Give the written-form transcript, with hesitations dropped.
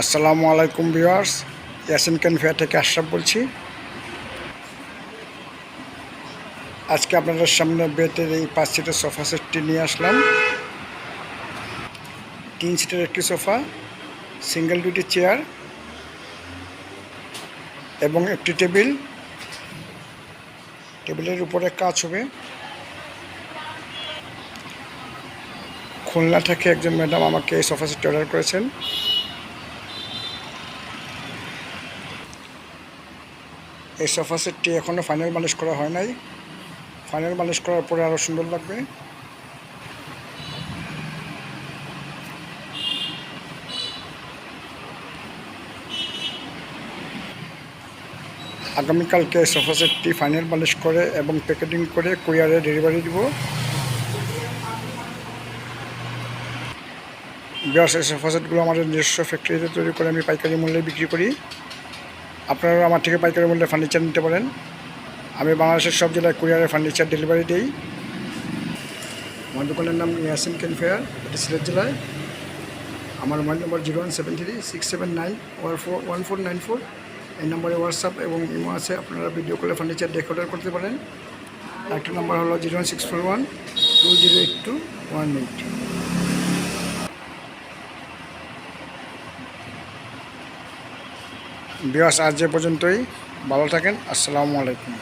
আসসালামু আলাইকুম ভিউয়ার্স, ইয়াসিন ক্যানফেয়ার থেকে আশরাফ বলছি। আজকে আপনাদের সামনে বেতের এই 5 সিটের সোফা সেটটি নিয়ে আসলাম। 3 সিটের একটি সোফা, সিঙ্গেল দুটি চেয়ার এবং একটি টেবিল। টেবিলের উপরে কাজ হবে। খুলনা থেকে একজন ম্যাডাম আমাকে এই সোফা সেটটি অর্ডার করেছেন। এই সোফা সেটটি এখনও ফাইনাল মালিশ করা হয় নাই। ফাইনাল মালিশ করার পরে আরও সুন্দর লাগবে। আগামীকালকে এই সোফা সেটটি ফাইনাল মালিশ করে এবং প্যাকেটিং করে কুরিয়ারে ডেলিভারি দিব। ভিউয়ার্স, এই সোফা সেটগুলো আমাদের নিজস্ব ফ্যাক্টরিতে তৈরি করে আমি পাইকারি মূল্যে বিক্রি করি। আপনারা আমার থেকে পাইকারি মূল্যে ফার্নিচার নিতে পারেন। আমি বাংলাদেশের সব জেলায় কুরিয়ারে ফার্নিচার ডেলিভারি দিই। আমার দোকানের নাম ইয়াসিন ক্যানফেয়ার, এটি সিলেট জেলায়। আমার মোবাইল নম্বর 01736791494। এই নম্বরে হোয়াটসঅ্যাপ এবং ইমো আছে। আপনারা ভিডিও কলে ফার্নিচার দেখে অর্ডার করতে পারেন। আরেকটা নম্বর হলো 01641208218। ভিউয়ার্স, আজ যে পর্যন্তই। ভালো থাকেন। আসসালামু আলাইকুম।